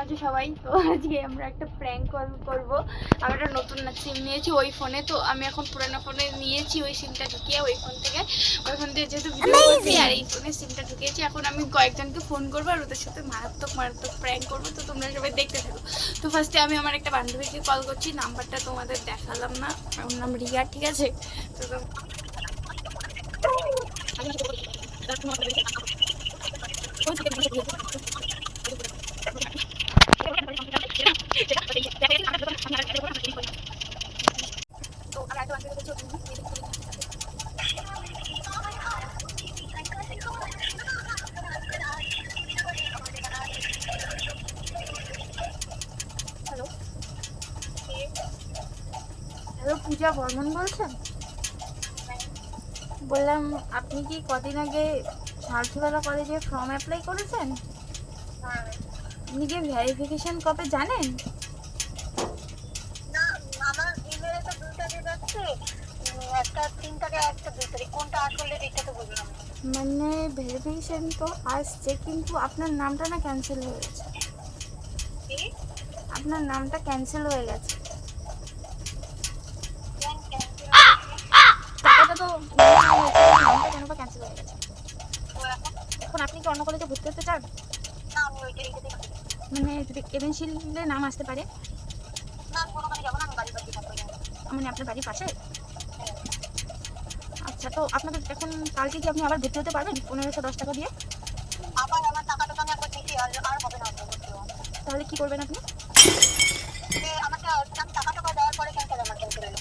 আছো সবাই? তো আজকে আমরা একটা প্র্যাঙ্ক কল করবো। আমি একটা নতুন সিম নিয়েছি ওই ফোনে, তো আমি এখন পুরানো ফোনে নিয়েছি ওই সিমটা ঢুকিয়ে ওই ফোন থেকে যেহেতু ভিডিও করছি আর এই ফোনে সিমটা ঢুকিয়েছি। এখন আমি কয়েকজনকে ফোন করবো আর ওদের সাথে মারাত্মক প্র্যাঙ্ক করবো, তো তোমরা সবাই দেখতে থাকো। তো ফার্স্টে আমি আমার একটা বান্ধবীকে কল করছি, নাম্বারটা তোমাদের দেখালাম না, ওর নাম রিয়া, ঠিক আছে? তো হ্যালো, পূজা বর্মন বলছেন? বললাম আপনি কি কদিন আগে সারথিওয়ালা কলেজে ফর্ম অ্যাপ্লাই করেছেন? আপনি কি ভেরিফিকেশন কবে জানেন? না, আমার ইমেলে তো দুইটা ডেট আছে, একটা 3 তারিখ একটা 2 তারিখ, কোনটা আসলে ডেটটা তো বললাম। মানে ভেরিফিকেশন তো আসছে, কিন্তু আপনার নামটা না ক্যান্সেল হয়ে গেছে। কি? আপনার নামটা ক্যান্সেল হয়ে গেছে। টাকাটা তো নামটা কেন বা ক্যান্সেল হয়ে গেছে। এখন আপনি কি অন্য কলেজে ভর্তি হতে চান? না, আমি ওইটা রেখে দেখি। মানে যদি এভেনশিয়ালে নাম আসতে পারে। না, কোনোখানে যাবো না, আমি বাড়ির পাশে থাকবো। মানে আপনার বাড়ির পাশে? আচ্ছা, তো আপনাদের এখন কালকে কি আপনি আবার ভর্তি হতে পারবেন 1510 টাকা দিয়ে? আবার আমার টাকাটা তো আমি একবার দিয়েছি, আর হবে না। তাহলে কি করবেন আপনি? আমাকে টাকাটা দেওয়ার পরে ক্যান্সেল হলো।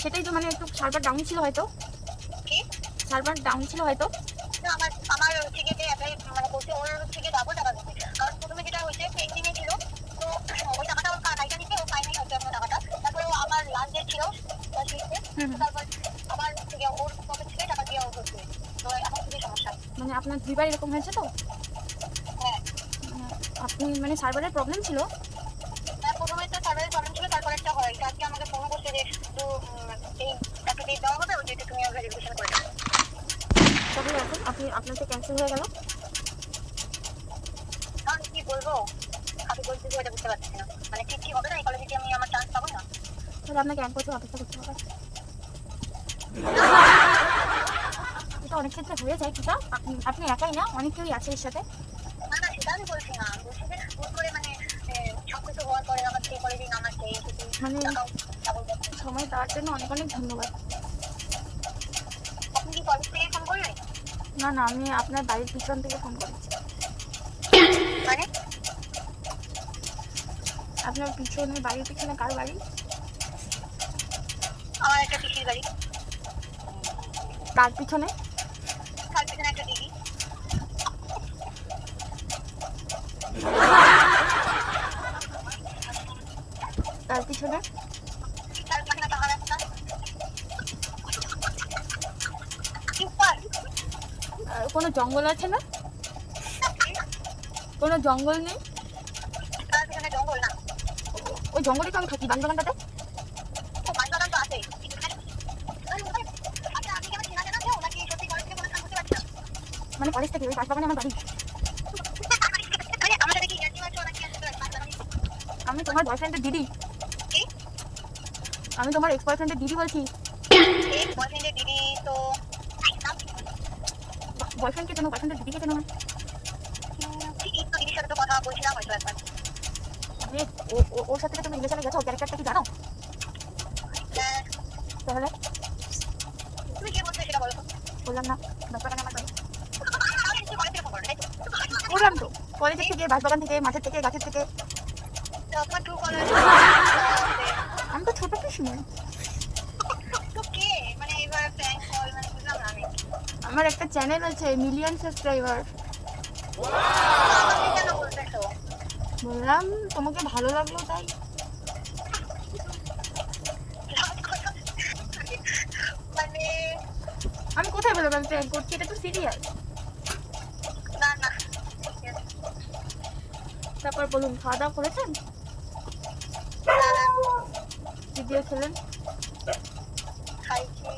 সেটাই তো, মানে একটু সার্ভার ডাউন ছিল হয়তো। কি? সার্ভার ডাউন ছিল হয়তো। না, আমার থেকে যে অ্যাপ্লাই মানে করছে ওর থেকে ডাবল টাকা দিচ্ছে, কারণ প্রথমে যেটা হয়েছে পেন্ডিংয়ে ছিল, তো ওই টাকাটা ওর কাইটা নিতে ও পাইনি হয়তো এখনো টাকাটা। তারপরে আমার লাস্ট ডেট ছিল তারপর আবার থেকে ওর পকেট থেকে টাকা দিয়ে ও করছে, তো এখন খুবই সমস্যা। মানে আপনার দুইবার এরকম হয়েছে তো? হ্যাঁ, আপনি মানে সার্ভারের প্রবলেম ছিল? প্রথমে তো সার্ভারের প্রবলেম ছিল, তারপর একটা হয় আজকে আমাকে ফোন করছে যে তো এই একটা ডেট দেওয়া হবে, ওই ডেটে তুমি ভেরিফিকেশন করে দাও। তাহলে এখন আপনার তো ক্যান্সেল হয়ে গেল। আমি কি বলবো, আমি বলছি যে ওটা বুঝতে পারছি না, মানে ঠিক কি হবে না, এই কলেজে কি আমি আমার চান্স পাবো না? তাহলে আপনাকে 1 বছর অপেক্ষা করতে হবে। এটা অনেক ক্ষেত্রে হয়ে যায় কিটা, আপনি একাই না, অনেক কেউই আছে এর সাথে। না না, সেটা আমি বলছি না, বলছি যে ভুল করে মানে সবকিছু হওয়ার পরে আমার সেই কলেজেই নাম আসছে, এই কিছু মানে টাকাও ডাবল যাচ্ছে। সময় দেওয়ার জন্য অনেক অনেক ধন্যবাদ। আপনি কি কলেজ থেকে ফোন করলেন? না না, আমি আপনার বাড়ির পিছন থেকে ফোন করেছি। মানে আপনার পিছনে, বাড়ির পিছনে কার বাড়ি? আমার একটা পিসির বাড়ি। তার পিছনে? তার পিছনে একটা দিদি। তার পিছনে? তার পাশে টাকা রাস্তা। সুপার। কোনো জঙ্গল আছে না? কোনো জঙ্গল নেই? তার পিছনে জঙ্গল না? ওই জঙ্গলে তো আমি থাকি, বাগানটাতে। ও, বাগান তো আছে। আচ্ছা, আপনি কেমন চেনা জানা কেউ নাকি সত্যি কলেজ থেকে কোনো কাজ করতে পারছেন? মানে কলেজ থেকে ওই বাগানে আমার বাড়ি। আরে আমাদের কি ইয়ার্কি মারছো নাকি আসলে আমি তোমার বয়ফ্রেন্ডের দিদি। কি? আমি তোমার এক্স বয়ফ্রেন্ডের দিদি বলছি। এই বয়ফ্রেন্ডের দিদি তো বয়ফ্রেন্ডকে চেনো, বয়ফ্রেন্ডের দিদিকে চেনো না? ঠিকই তো, দিদির সাথে তো কথা বলছিলাম হয়তো একবার। মানে ওর সাথে তুমি রিলেশনে গেছো, ক্যারেক্টারটা কি জানো? হ্যাঁ, তাহলে তুমি কি বলছো সেটা বলো তো। বললাম না বাগানে আমার বাড়ি। আমি নিশ্চয়ই কলেজ থেকে ফোন করো, তাই তো? বললাম তো, কলেজের থেকে, বাগান থেকে, মাঠের থেকে, গাছের থেকে। তোমার ট্রু কলার আমি তো ছোট কিছু নই। তো কে মানে এবার প্র্যাঙ্ক কল মানে বুঝলাম না আমি। আমার একটা চ্যানেল আছে, মিলিয়ন সাবস্ক্রাইবার। আমাকে কেন বলতেছো? বললাম তোমাকে ভালো লাগলো তাই। মানে আমি কোথায় বললাম আমি প্র্যাঙ্ক করছি, এটা তো সিরিয়াস। না না, তারপর বলুন, খাওয়া দাওয়া করেছেন? কি দিয়ে খেলেন? খাইছি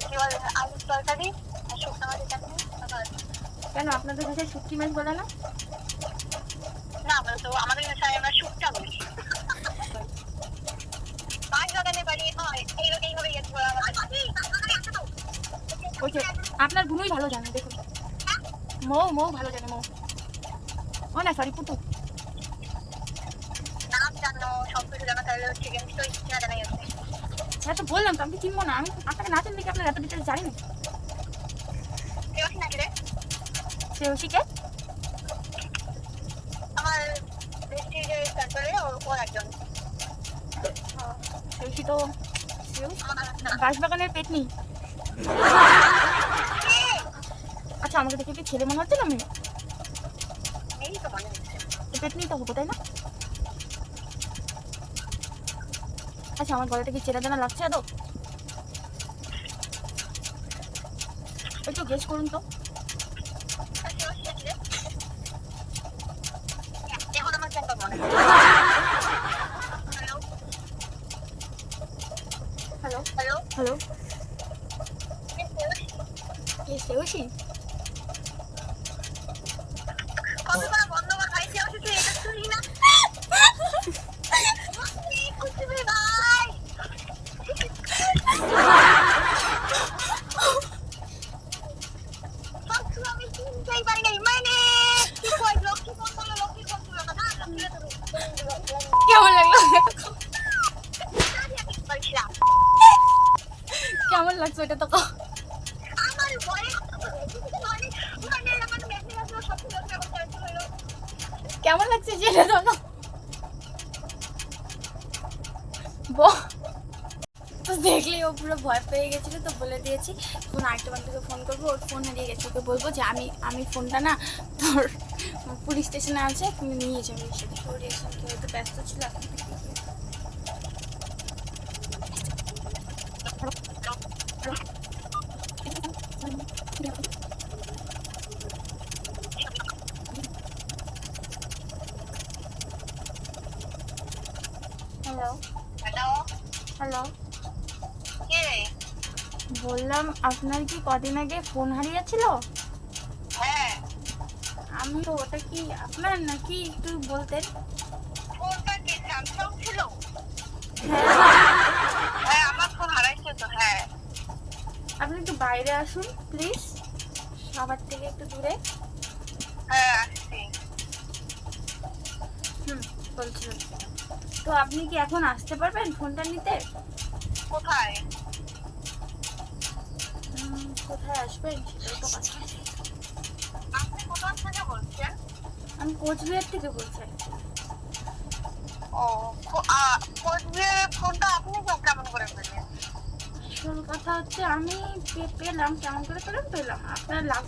কি বলে আলুর তরকারি, শুকনো মাছের চাটনি। কেন আপনাদের কাছে শুটকি মাছ বলে না? না বলতো আমাদের ভাষায় আমরা শুটটা বলি। বাঁশবাগানে বাড়ি হয় এইভাবে ইয়ে করা হয়। ওই যে আপনার গুণই ভালো জানে, দেখুন মৌ মৌ ভালো জানে, মৌ ও না সরি পুতু। নাম জানো, সব কিছু জানো, তাহলে হচ্ছে কি নিশ্চয়ই চেনা জানাই আছে। হ্যাঁ তো বললাম তো, আমি চিনবো না, আমি আপনাকে না চিনলে কি আপনার এত ডিটেলস জানি না। কেউসি নাকি রে? শ্রেয়সীকে আমার বেশি যে সেন্টারে ওর একজন। শ্রেয়সী তো আমার বাঁশবাগানের পেতনি। আচ্ছা আমাকে দেখে কি ছেলে মনে হচ্ছে না? আমি এই তো মনে হচ্ছে। পেতনি তো হবো, তাই না? আচ্ছা আমার গলাটা কি চেনা জানা লাগছে আদৌ? একটু গেস করুন তো। এখন আমার সেন্টার মনে হয়। হ্যালো হ্যালো হ্যালো, হ্যালো, কে শ্রেয়সী? কবে করা বন্ধ কর ভাই, কেউসি তুই এটা শুনি না। কুচি ভাই আমি চিনতেই পারি নাই, মানে কি কই লক্ষ্মী ফোন করলো, লক্ষ্মী ফোন করলো না, কেমন লাগলো? বলছিলাম কেমন লাগছে এটা তো কও। আমার ভয়ে মানে আমার মেসেজ আসলো, সব কিছু হলো। কেমন লাগছে সেটা জানো? তো দেখলেই ও পুরো ভয় পেয়ে গেছিলো, তো বলে দিয়েছি ফোন আরেকটা বান্ধবীকে ফোন করবো, ওর ফোন হারিয়ে গেছে, ওকে বলবো যে আমি ফোনটা না তোর পুলিশ স্টেশনে আছে, তুমি নিয়ে যাবে সেটা। ওর রিয়েকশন কি হয়তো ব্যস্ত ছিল এখন থেকে। হ্যালো হ্যালো হ্যালো, কে? বললাম আপনার কি কদিন আগে ফোন হারিয়েছিল? হ্যাঁ, আমি তো ওটা কি আপনার নাকি একটু বলতেন? ফোনটা কি স্যামসাং ছিল? হ্যাঁ, হ্যাঁ আমার ফোন হারাইছে তো। হ্যাঁ আপনি একটু বাইরে আসুন প্লিজ, সবার থেকে একটু দূরে। হ্যাঁ আসছি। বলছিলাম তো আপনি কি এখন আসতে পারবেন ফোনটা নিতে? কোথায়? কোথায় আসবেন সেটাই তো কথা। আপনি কোথা থেকে বলছেন? আমি কোচবিহার থেকে বলছি। ও কোচবিহারের ফোনটা আপনি কেমন করে পেলেন? আসল কথা হচ্ছে আমি পেলাম, কেমন করে পেলাম আপনার লাভ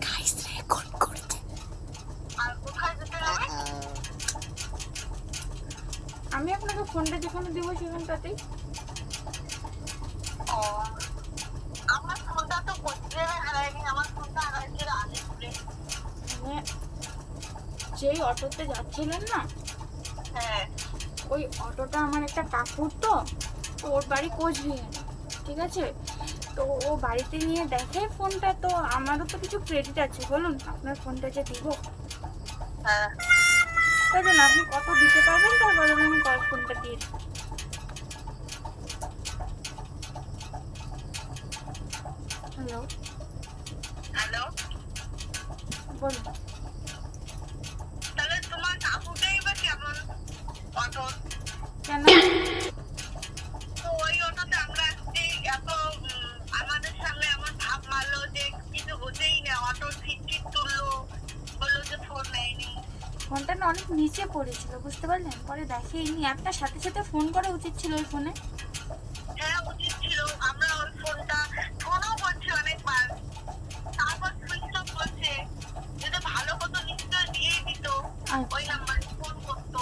গাইস রেকর্ড করতে। আর কোথায় যেতে হবে? আমি আপনাকে ফোনটা যেখানে দেবো সেখানটাতেই। ও আমার ফোনটা তো কোচবিহারে হারায়নি, আমার ফোনটা হারাইছিল আলিপুরে। মানে যেই অটোতে যাচ্ছিলেন না, হ্যাঁ ওই অটোটা আমার একটা কাকুর, তো ওর বাড়ি কোচবিহারে, ঠিক আছে? তো ও বাড়িতে নিয়ে দেখে ফোনটা, তো আমারও তো কিছু ক্রেডিট আছে, বলুন আপনার ফোনটা যে দিব, হ্যাঁ তাই জন্য আপনি কত দিতে পারবেন তার বলুন, আমি ফোনটা দিয়ে দিই। হ্যালো হ্যালো, বলুন। তাহলে তোমার কাকুটাই বা কেমন অটো? কেন? তো ওই অটোতে আমরা আসছি, এত আমাদের সামনে আমার ভাব মারলো যে কিছু হতেই না, অটোর সিট তুললো, বললো যে ফোন নেয়নি। ফোনটা না অনেক নিচে পড়েছিল, বুঝতে পারলেন? পরে দেখেইনি, আপনার সাথে সাথে ফোন করা উচিত ছিল ওই ফোনে। হ্যাঁ উচিত ছিল, আমরা ওই ফোনটা ফোনও করছি অনেকবার, তারপর সুইচ অফ করছে। যদি ভালো হতো নিশ্চয় দিয়ে দিত, ওই নাম্বারে ফোন করতো।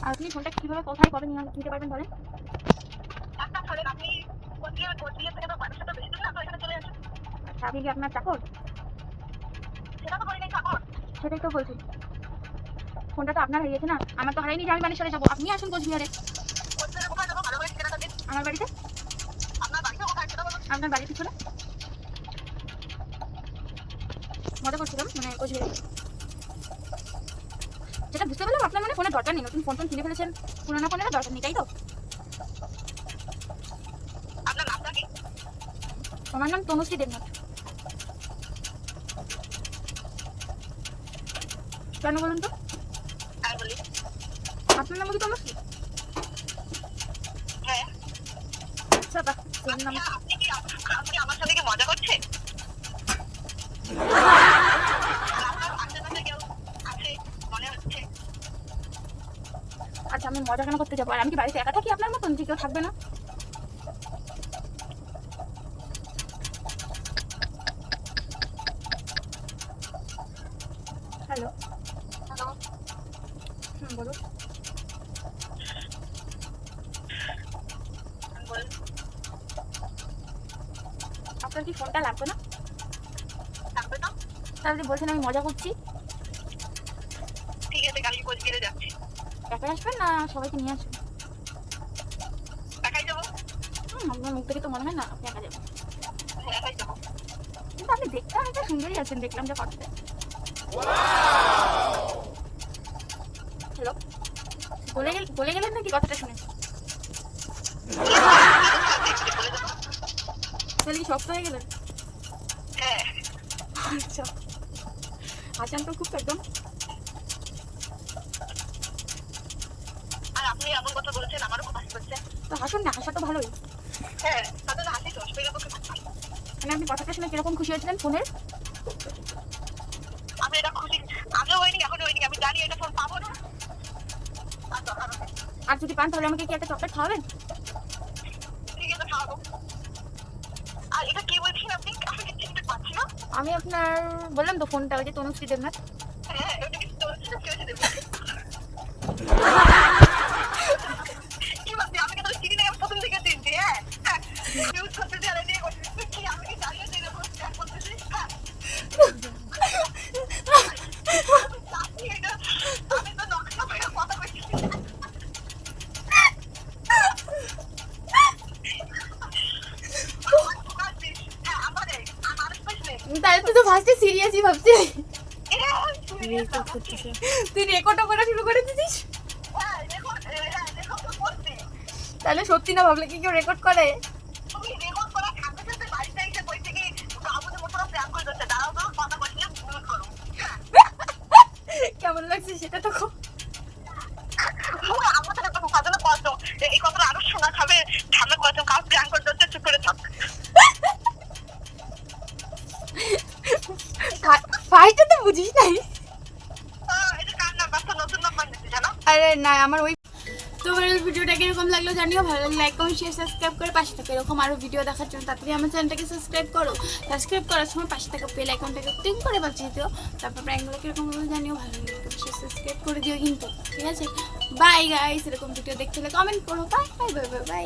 আর আপনি ফোনটা কিভাবে কোথায় কবে নিতে পারবেন বলেন? একটা ফোনে আপনি কোচবিহার থেকে তো বাড়ির সাথে বেশি দূর না, তো এখানে চলে আসুন। আচ্ছা আপনি কি আপনার চাকর? সেটা তো বলি নাই চাকর। সেটাই তো বলছি, ফোনটা তো আপনার হারিয়েছে না, আমার তো হারাইনি যে আমি বাড়ি চলে যাবো। আপনি আসুন কোচবিহারে কোচবিহারে কোথায় যাবো, ভালো করে ঠিকানাটা দিন। আমার বাড়িতে। আপনার বাড়িতে কোথায় সেটা বলুন। আপনার বাড়ির পিছনে। মজা করছিলাম, মানে কোচবিহারে। সেটা বুঝতে পারলাম আপনার মানে ফোনের দরকার নেই, নতুন ফোন কিনে ফেলেছেন, পুরোনো ফোনের দরকার নেই, তাই তো? আপনার নামটা কি? আমার নাম তনুশ্রী দেবনাথ। কেন বলুন তো? হ্যাঁ বলি। আপনার নাম কি তনুশ্রী? হ্যাঁ। আচ্ছা বাহ, সেম নাম। আপনি আমার সাথে কি মজা করছেন? আপনার আশেপাশে কেউ আছে মনে হচ্ছে। আচ্ছা আমি মজা কেন করতে যাবো? আর আমি কি বাড়িতে একা থাকি আপনার মতন যে কেউ থাকবে না? হ্যালো। হ্যালো। বলুন। বলুন। আপনার কি ফোনটা লাগবে না? থাকবে তো? তাহলে বলছেন আমি মজা করছি। ঠিক আছে, কালকে কোচবিহারে যাচ্ছি। একা আসবেন না সবাইকে নিয়ে আসবেন? একাই যাবো। আপনার মুখ থেকে তো মনে হয় না আপনি একা যাবেন। হ্যাঁ, একাই যাবো। কিন্তু আপনি দেখতে অনেকটা সুন্দরই আছেন, দেখলাম যে ফটোতে। হ্যালো, বলে গেলেন নাকি কথাটা শুনে? তাহলে কি শক্ত হয়ে গেলেন? হ্যাঁ। আচ্ছা, আছেন তো খুব একদম। আর আপনি এমন কথা বলেছেন, আমারও খুব হাসি পাচ্ছে। তো হাসুন না, হাসা তো ভালোই। হ্যাঁ, তাদের হাসি তো শরীরের পক্ষে খুব ভালো। মানে আপনি কথাটা শুনে কিরকম খুশি হয়েছিলেন ফোনের? আমি এটা খুশি, আগেও হয়নি এখনো হয়নি। আমি জানি এটা ফোন পাবো না। আর যদি পান তাহলে আমাকে কি একটা চকলেট খাওয়াবেন? ঠিক আছে, খাওয়াবো। আর এটা কি বলছেন আপনি? আমি কি চিনতে পারছি না। আমি আপনার বললাম তো ফোনটা ওই যে তনুশ্রী দেবনাথ। হ্যাঁ, এটা কি চলছে না? কি হয়েছে দেখুন। কি ভাবছি? আমি কি তাহলে চিনি না? আমি প্রথম থেকে চিনছি। হ্যাঁ, নিউজ করতে দিয়ে রেডি করছি। কি আমি কি জানিয়ে দিই না? শেয়ার করতেছি। হ্যাঁ, আপনি এটা, আমি তো নকশা করে কথা বলছি। হ্যাঁ, আমাদের আমার স্পেশালি তাহলে তুই তো ফার্স্টে সিরিয়াসই ভাবছি। করতেছে। তুই রেকর্ডও করা শুরু করে দিছিস। হ্যাঁ, দেখো, হ্যাঁ, দেখো তো করছি। তাহলে সত্যি না ভাবলে কি কেউ রেকর্ড করে? তুমি রেকর্ড করার সাথে সাথে বাড়িতে এসে বই থেকে বাবুদের মতো প্ল্যান করে দিচ্ছে। দাঁড়াও তো, কথা বলছি, মিউট করো। কেমন লাগছে সেটা তো খুব। আমার সাথে কোনো কথা না, কত এই কথাটা আরো শোনা খাবে। ঠান্ডা কথা কাউ প্ল্যান করে দিচ্ছে, চুপ করে থাক। ফাইটটা তো বুঝিস নাই। এটা কার নাম্বার? তো নতুন নাম্বার নিতে জানো? আরে না, আমার ওই। তো ভিডিওটা কিরকম লাগলো জানিও, ভালো লাগলে লাইক কমেন্ট শেয়ার সাবস্ক্রাইব করে পাশে থাকো। এরকম আরো ভিডিও দেখার জন্য তাড়াতাড়ি আমার চ্যানেলটাকে সাবস্ক্রাইব করো। সাবস্ক্রাইব করার সময় পাশে থাকা বেল আইকনটাকে টিং করে বাজিয়ে দিও। তারপর প্র্যাঙ্কগুলো কিরকম হলো জানিও, ভালো লাগলে সাবস্ক্রাইব করে দিও কিন্তু, ঠিক আছে? বাই গাইস, এরকম ভিডিও দেখতে হলে কমেন্ট করো। Bye bye bye bye bye.